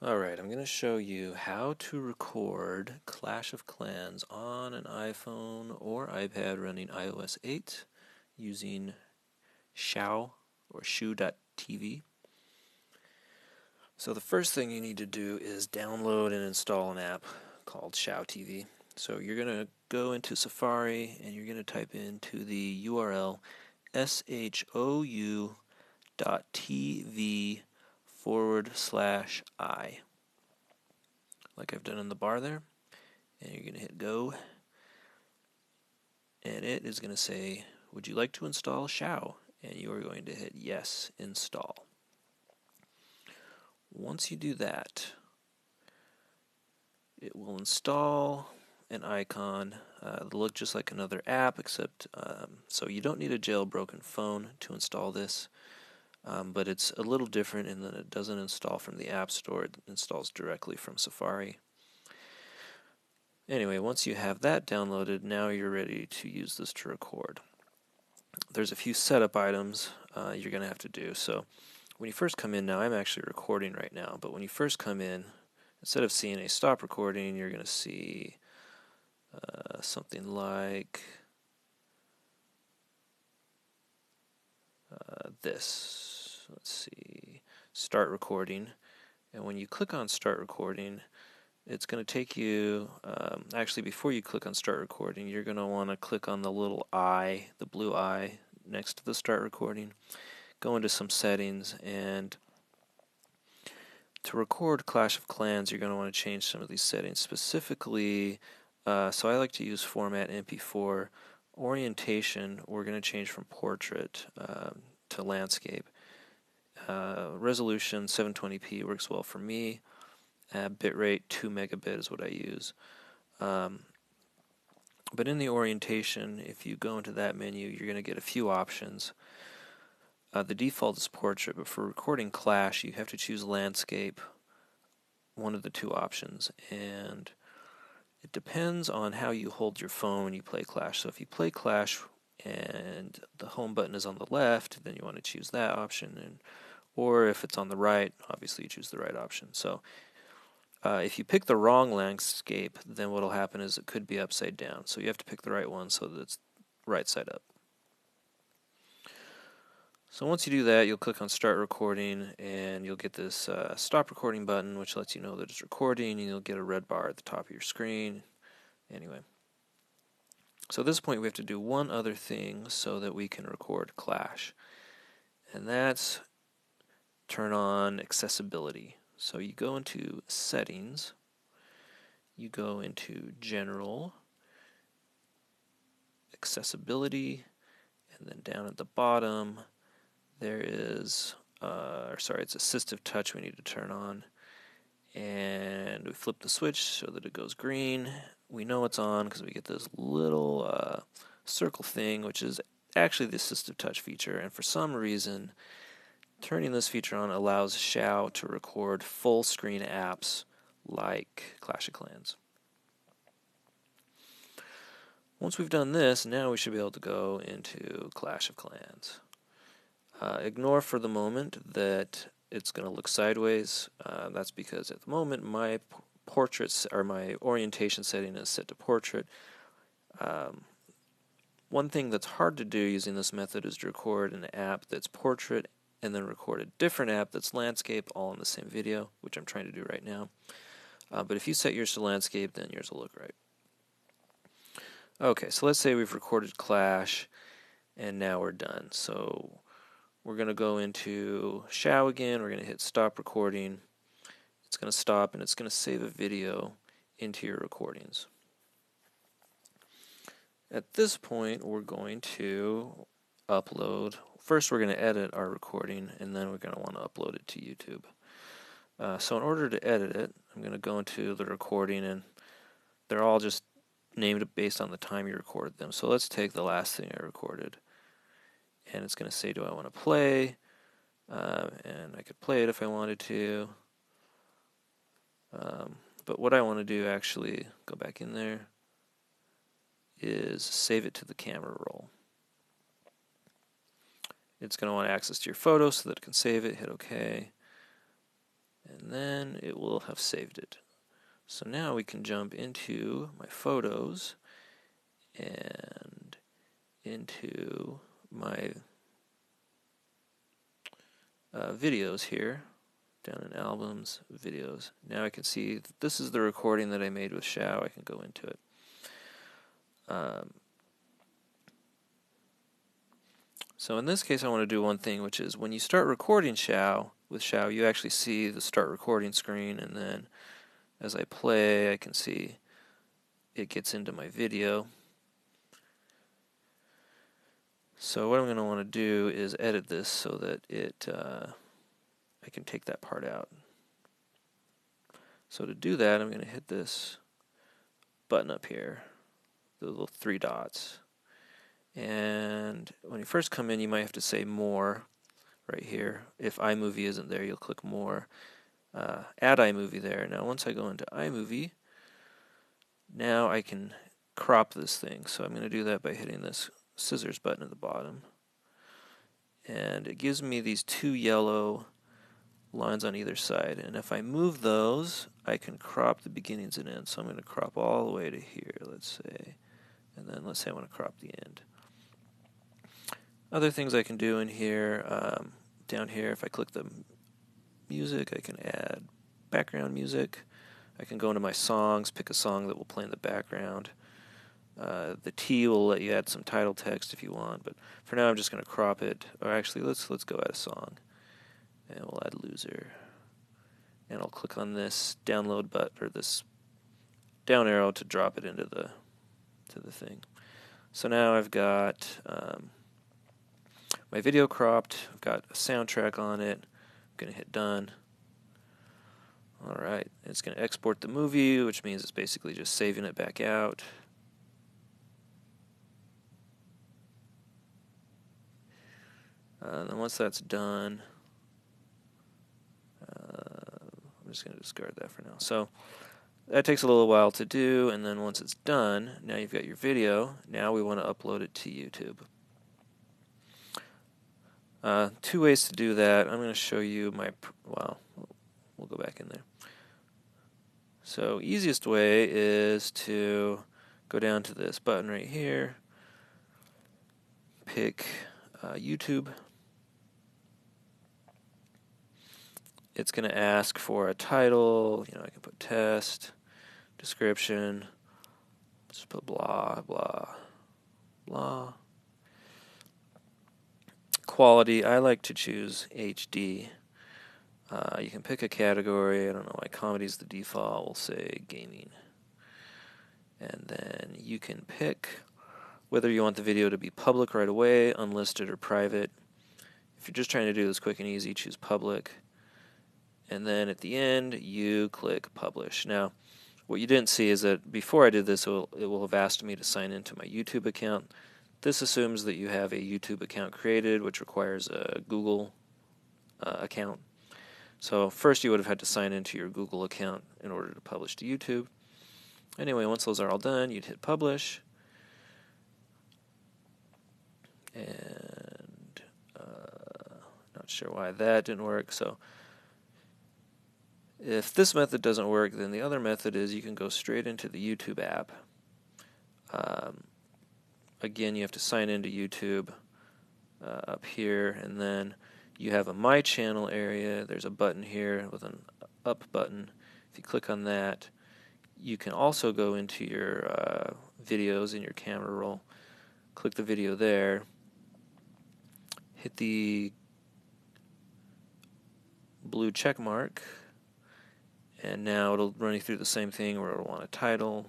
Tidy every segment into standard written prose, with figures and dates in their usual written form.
Alright, I'm going to show you how to record Clash of Clans on an iPhone or iPad running iOS 8 using Shao or Shu.tv. So the first thing you need to do is download and install an app called Shao TV. So you're going to go into Safari and you're going to type into the URL shou.tv/I, like I've done in the bar there, and you're going to hit go, and it is going to say, would you like to install Shao? And you are going to hit yes, install. Once you do that, it will install an icon that looks just like another app, except so you don't need a jailbroken phone to install this, but it's a little different in that it doesn't install from the App Store, it installs directly from Safari. Anyway, once you have that downloaded, now you're ready to use this to record. There's a few setup items you're going to have to do. So when you first come in, now I'm actually recording right now, but when you first come in, instead of seeing a stop recording, you're going to see something like this. Let's see, start recording. And when you click on start recording, it's going to take you, actually before you click on start recording, you're going to want to click on the little eye, the blue eye next to the start recording, go into some settings, and to record Clash of Clans you're going to want to change some of these settings. Specifically, so I like to use format MP4. Orientation we're going to change from portrait to landscape. Resolution 720p works well for me. Bitrate 2 megabit is what I use. But in the orientation, if you go into that menu, you're going to get a few options. The default is portrait, but for recording Clash, you have to choose landscape, one of the two options. And it depends on how you hold your phone when you play Clash. So if you play Clash and the home button is on the left, then you want to choose that option. Or if it's on the right, obviously you choose the right option. So if you pick the wrong landscape, then what will happen is it could be upside down. So you have to pick the right one so that it's right side up. So once you do that, you'll click on start recording and you'll get this stop recording button, which lets you know that it's recording, and you'll get a red bar at the top of your screen. Anyway, so at this point we have to do one other thing so that we can record Clash, and that's turn on accessibility. So you go into settings, you go into general, accessibility, and then down at the bottom there is, it's assistive touch we need to turn on. And we flip the switch so that it goes green. We know it's on because we get this little circle thing, which is actually the assistive touch feature. And for some reason, turning this feature on allows Shao to record full screen apps like Clash of Clans. Once we've done this, now we should be able to go into Clash of Clans. Ignore for the moment that it's going to look sideways. That's because at the moment my portraits or my orientation setting is set to portrait. One thing that's hard to do using this method is to record an app that's portrait and then record a different app that's landscape all in the same video, which I'm trying to do right now. But if you set yours to landscape, then yours will look right. Okay, so let's say we've recorded Clash and now we're done. So we're going to go into Shao again, we're going to hit stop recording. It's going to stop and it's going to save a video into your recordings. At this point, we're going to upload. First, we're going to edit our recording, and then we're going to want to upload it to YouTube. So in order to edit it, I'm going to go into the recording, and they're all just named based on the time you recorded them. So let's take the last thing I recorded. And it's going to say, do I want to play? And I could play it if I wanted to. But what I want to do, actually, go back in there, is save it to the camera roll. It's going to want access to your photo so that it can save it. Hit OK. and then it will have saved it. So now we can jump into my photos and into my videos here, down in albums, videos. Now I can see that this is the recording that I made with Xiao. I can go into it. So in this case I want to do one thing, which is when you start recording with Xiao, you actually see the start recording screen, and then as I play I can see it gets into my video. So what I'm going to want to do is edit this so that I can take that part out. So to do that, I'm going to hit this button up here, the little three dots. And when you first come in, you might have to say more right here. If iMovie isn't there, you'll click more. Add iMovie there. Now once I go into iMovie, now I can crop this thing. So I'm going to do that by hitting this scissors button at the bottom. And it gives me these two yellow lines on either side, and if I move those I can crop the beginnings and ends. So I'm going to crop all the way to here, let's say, and then let's say I want to crop the end. Other things I can do in here, down here, if I click the music, I can add background music. I can go into my songs, pick a song that will play in the background. The T will let you add some title text if you want, but for now I'm just going to crop it. Or actually, let's go add a song, and we'll add Loser. And I'll click on this download button, or this down arrow, to drop it into the thing. So now I've got my video cropped. I've got a soundtrack on it. I'm going to hit done. Alright, it's going to export the movie, which means it's basically just saving it back out. Then once that's done, I'm just going to discard that for now. So that takes a little while to do, and then once it's done, now you've got your video. Now we want to upload it to YouTube. Two ways to do that. I'm going to show you we'll go back in there. So easiest way is to go down to this button right here, pick YouTube. It's going to ask for a title. I can put test, description, just put blah, blah, blah. Quality, I like to choose HD. You can pick a category. I don't know why comedy's the default. We'll say gaming. And then you can pick whether you want the video to be public right away, unlisted, or private. If you're just trying to do this quick and easy, choose public. And then at the end, you click publish. Now, what you didn't see is that before I did this, it will have asked me to sign into my YouTube account. This assumes that you have a YouTube account created, which requires a Google account. So first you would have had to sign into your Google account in order to publish to YouTube. Anyway, once those are all done, you'd hit publish. And not sure why that didn't work. So if this method doesn't work, then the other method is you can go straight into the YouTube app. Again, you have to sign into YouTube up here, and then you have a My Channel area. There's a button here with an up button. If you click on that, you can also go into your videos in your camera roll. Click the video there. Hit the blue check mark, and now it'll run you through the same thing where it'll want a title,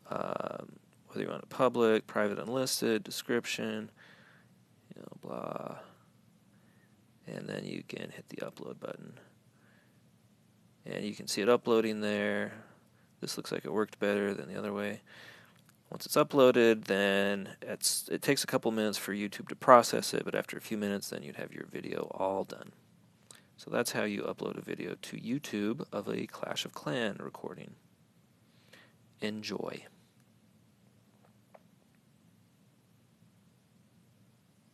whether you want it public, private, unlisted, description, blah. And then you can hit the upload button. And you can see it uploading there. This looks like it worked better than the other way. Once it's uploaded, then it takes a couple minutes for YouTube to process it, but after a few minutes, then you'd have your video all done. So that's how you upload a video to YouTube of a Clash of Clans recording. Enjoy.